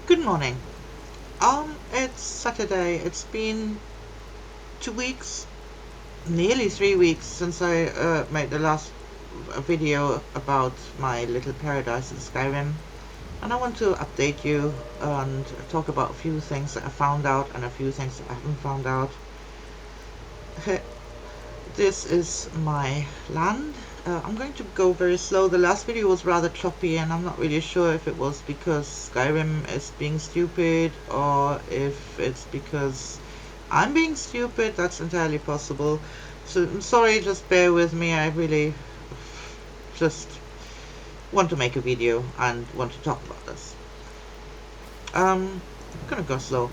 Good morning. It's Saturday. It's been 2 weeks, nearly 3 weeks since I made the last video about my little paradise in Skyrim, and I want to update you and talk about a few things that I found out and a few things that I haven't found out. This is my land. I'm going to go very slow. The last video was rather choppy, and I'm not really sure if it was because Skyrim is being stupid or if it's because I'm being stupid. That's entirely possible. So I'm sorry, just bear with me. I really just want to make a video and want to talk about this. I'm gonna go slow.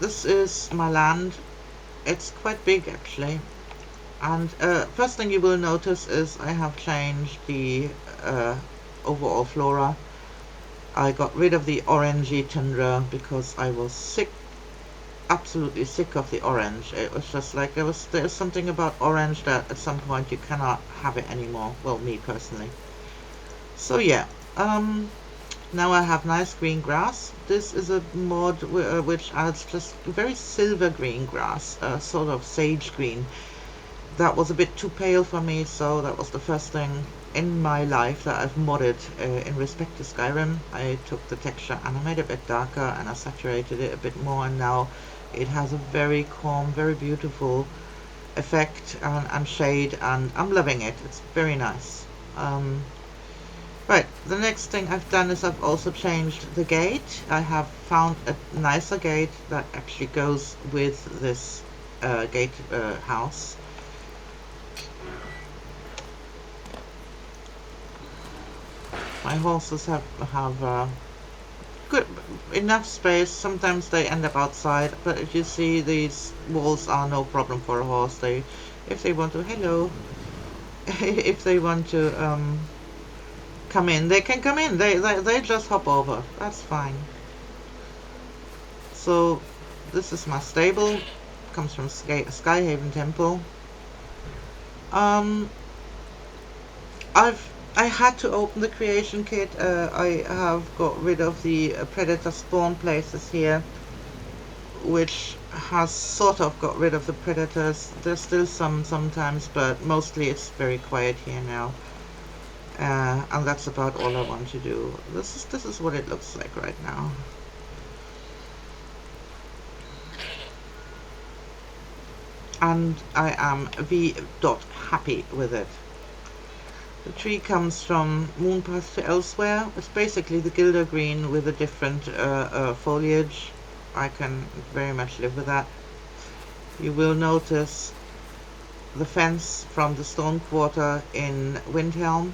This is my land. It's quite big actually. And first thing you will notice is I have changed the uh, overall flora. I got rid of the orangey tundra because I was sick, absolutely sick of the orange. It was just like there's something about orange that at some point you cannot have it anymore. Well, me personally. So yeah, now I have nice green grass. This is a mod which adds just very silver green grass, sort of sage green. That was a bit too pale for me, so that was the first thing in my life that I've modded in respect to Skyrim. I took the texture and I made it a bit darker and I saturated it a bit more, and now it has a very calm, very beautiful effect and shade, and I'm loving it. It's very nice. Right, the next thing I've done is I've also changed the gate. I have found a nicer gate that actually goes with this gate house. My horses have good enough space. Sometimes they end up outside, but if you see, these walls are no problem for a horse. If they want to, hello, if they want to come in, they can come in. They just hop over. That's fine. So this is my stable. Comes from Skyhaven Temple. Um, I had to open the creation kit. I have got rid of the predator spawn places here, which has sort of got rid of the predators. There's still some sometimes, but mostly it's very quiet here now. And that's about all I want to do. This is what it looks like right now. And I am happy with it. The tree comes from Moonpath to Elsewhere. It's basically the Gilder Green with a different foliage. I can very much live with that. You will notice the fence from the Stone Quarter in Windhelm.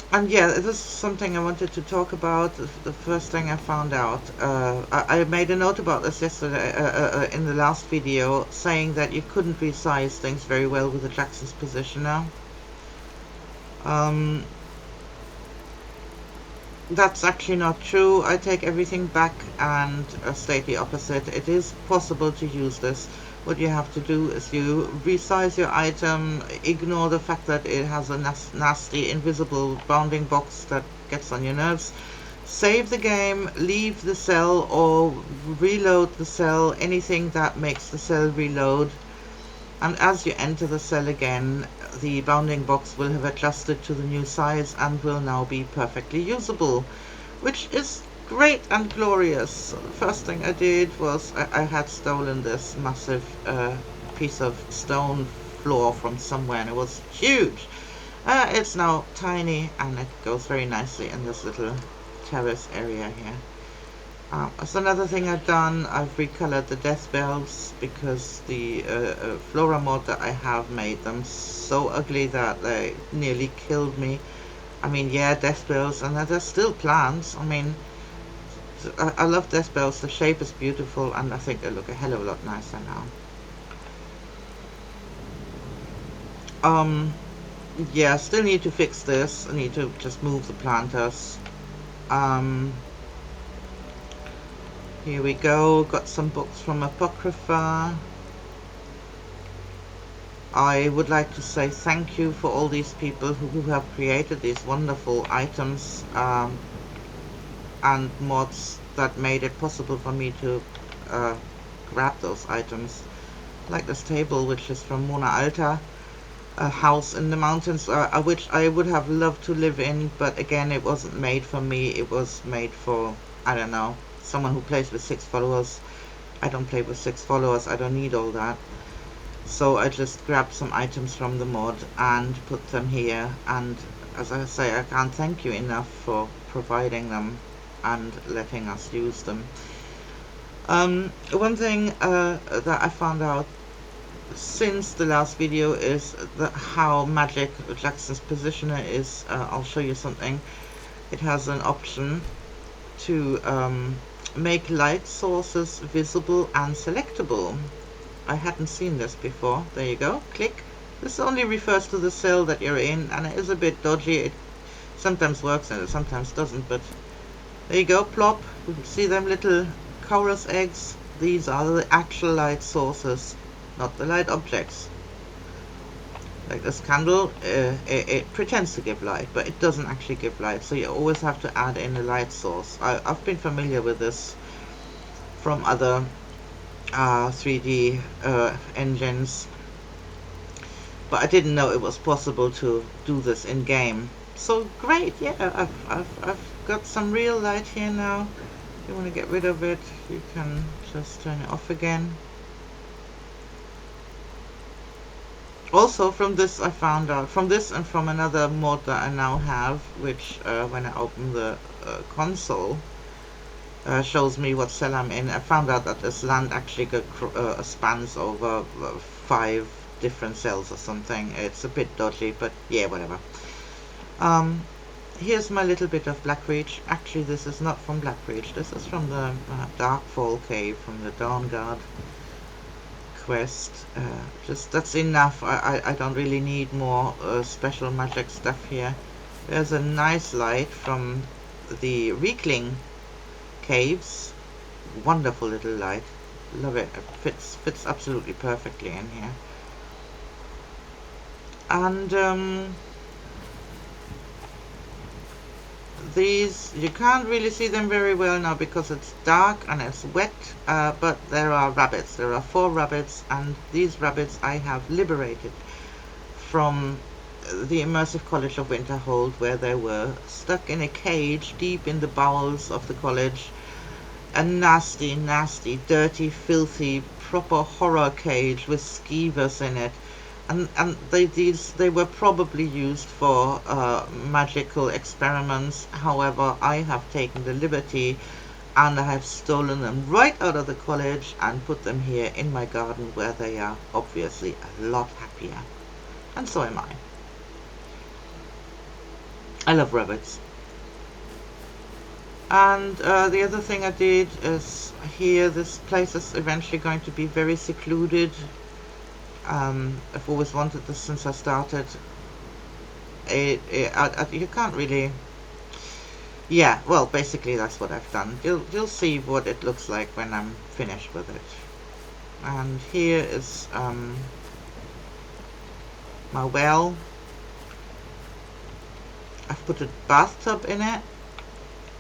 And yeah, this is something I wanted to talk about. The first thing I found out, I made a note about this yesterday in the last video, saying that you couldn't resize things very well with the Jackson's positioner. That's actually not true. I take everything back and state the opposite. It is possible to use this. What you have to do is you resize your item, ignore the fact that it has a nasty invisible bounding box that gets on your nerves. Save the game, leave the cell or reload the cell, anything that makes the cell reload. And as you enter the cell again, the bounding box will have adjusted to the new size and will now be perfectly usable, which is great and glorious. So the first thing I did was I had stolen this massive piece of stone floor from somewhere, and it was huge. It's now tiny and it goes very nicely in this little terrace area here. So another thing I've done, I've recolored the death bells because the flora mod that I have made them so ugly that they nearly killed me. I mean, yeah, death bells, and they're still plants. I mean, I love death bells. The shape is beautiful, and I think they look a hell of a lot nicer now. Yeah, still need to fix this. I need to just move the planters. Here we go, got some books from Apocrypha. I would like to say thank you for all these people who have created these wonderful items and mods that made it possible for me to uh, grab those items. Like this table, which is from Mona Alta, a house in the mountains, which I would have loved to live in, but again, it wasn't made for me. It was made for, I don't know, someone who plays with 6 followers. I don't play with 6 followers, I don't need all that. So I just grabbed some items from the mod and put them here, and as I say, I can't thank you enough for providing them and letting us use them. One thing that I found out since the last video is how magic Jackson's positioner is. I'll show you something. It has an option to make light sources visible and selectable. I hadn't seen this before. There you go. Click. This only refers to the cell that you're in, and it is a bit dodgy. It sometimes works and it sometimes doesn't, but there you go. Plop. You can see them little chorus eggs. These are the actual light sources, not the light objects. Like this candle, it pretends to give light, but it doesn't actually give light, so you always have to add in a light source. I've been familiar with this from other 3D engines, but I didn't know it was possible to do this in game. So great, yeah, I've got some real light here now. If you want to get rid of it, you can just turn it off again. Also, from this I found out, from this and from another mod that I now have, which when I open the console shows me what cell I'm in, I found out that this land actually spans over 5 different cells or something. It's a bit dodgy, but yeah, whatever. Here's my little bit of Blackreach. Actually, this is not from Blackreach, this is from the Darkfall cave, from the Dawnguard quest. Just that's enough. I don't really need more special magic stuff here. There's a nice light from the Reekling caves. Wonderful little light. Love it. It fits absolutely perfectly in here. And these, you can't really see them very well now because it's dark and it's wet, but there are rabbits. There are 4 rabbits, and these rabbits I have liberated from the Immersive College of Winterhold, where they were stuck in a cage deep in the bowels of the college. A nasty, nasty, dirty, filthy, proper horror cage with skeevers in it. And they were probably used for magical experiments. However, I have taken the liberty and I have stolen them right out of the college and put them here in my garden, where they are obviously a lot happier. And so am I. I love rabbits. And the other thing I did is here, this place is eventually going to be very secluded. I've always wanted this since I started. You can't really... Yeah, well, basically that's what I've done. You'll see what it looks like when I'm finished with it. And here is my well. I've put a bathtub in it,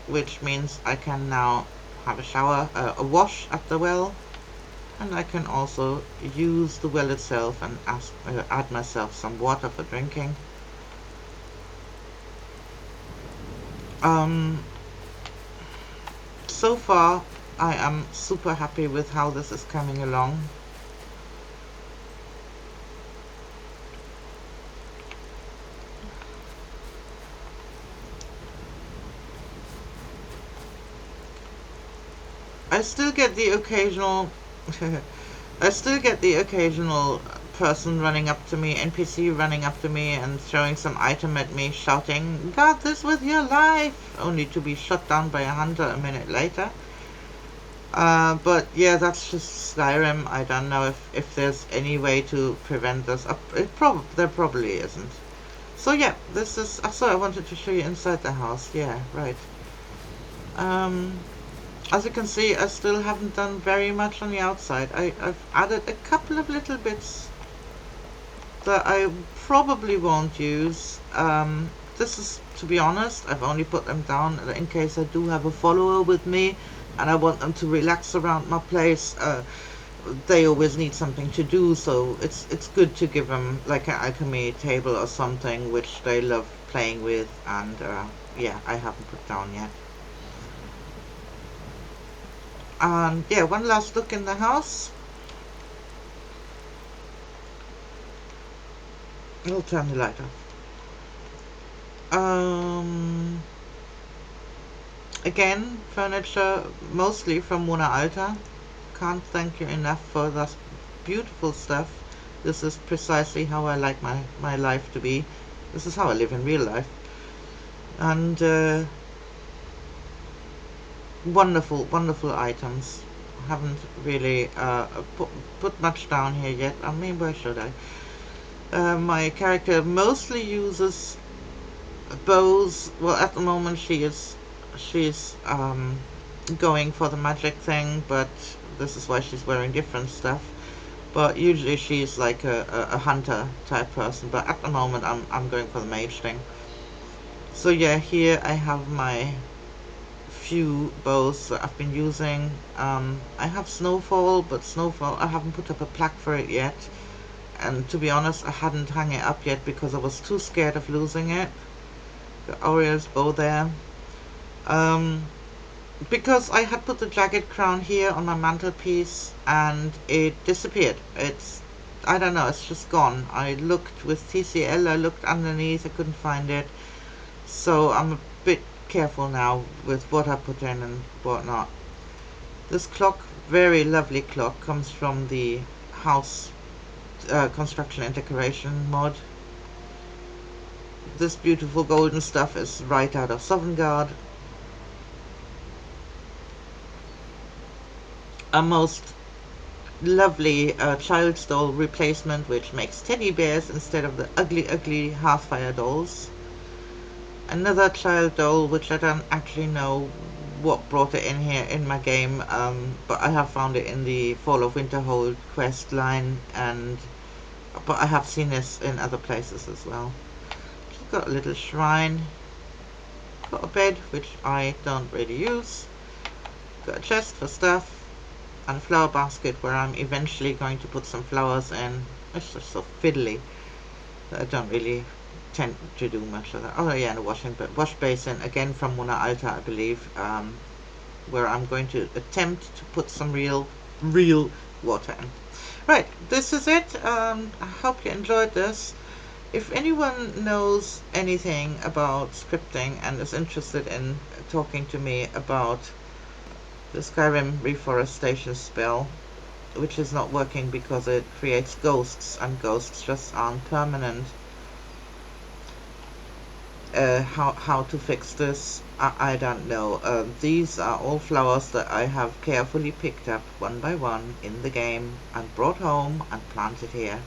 which means I can now have a shower, a wash at the well. And I can also use the well itself and add myself some water for drinking. So far, I am super happy with how this is coming along. I still get the occasional person running up to me, NPC running up to me and throwing some item at me, shouting, "Got this with your life!" only to be shot down by a hunter a minute later. But yeah, that's just Skyrim. I don't know if there's any way to prevent this. There probably isn't. So yeah, this is... So I wanted to show you inside the house. Yeah, right. As you can see, I still haven't done very much on the outside. I've added a couple of little bits that I probably won't use. This is, to be honest, I've only put them down in case I do have a follower with me and I want them to relax around my place. They always need something to do, so it's good to give them like an alchemy table or something which they love playing with. And yeah, I haven't put down yet. And yeah, one last look in the house. I'll turn the light off. Again, furniture mostly from Mona Alta. Can't thank you enough for that beautiful stuff. This is precisely how I like my life to be. This is how I live in real life. And wonderful, wonderful items. Haven't really put much down here yet. I mean, where should I? My character mostly uses bows. Well, at the moment she's going for the magic thing, but this is why she's wearing different stuff. But usually she's like a hunter type person. But at the moment I'm going for the mage thing. So yeah, here I have my few bows that I've been using. I have Snowfall, but Snowfall, I haven't put up a plaque for it yet. And to be honest, I hadn't hung it up yet because I was too scared of losing it. Got Auriel's bow there. Because I had put the jagged crown here on my mantelpiece and it disappeared. I don't know, it's just gone. I looked with TCL, I looked underneath, I couldn't find it. So I'm a bit careful now with what I put in and whatnot. This clock, very lovely clock, comes from the house construction and decoration mod. This beautiful golden stuff is right out of Sovngarde. A most lovely child's doll replacement which makes teddy bears instead of the ugly Hearthfire dolls. Another child doll which I don't actually know what brought it in here in my game, but I have found it in the Fall of Winterhold quest line, but I have seen this in other places as well. She's got a little shrine, got a bed which I don't really use, got a chest for stuff, and a flower basket where I'm eventually going to put some flowers in. It's just so fiddly that I don't really tend to do much of that. Oh yeah, and a wash basin, again from Mona Alta, I believe, where I'm going to attempt to put some real water in. Right, this is it. I hope you enjoyed this. If anyone knows anything about scripting and is interested in talking to me about the Skyrim reforestation spell, which is not working because it creates ghosts, and ghosts just aren't permanent. How to fix this, I don't know. These are all flowers that I have carefully picked up one by one in the game and brought home and planted here.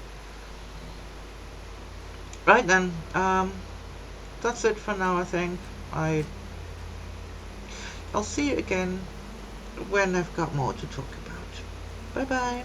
Right then, that's it for now, I think. I'll see you again when I've got more to talk about. Bye bye.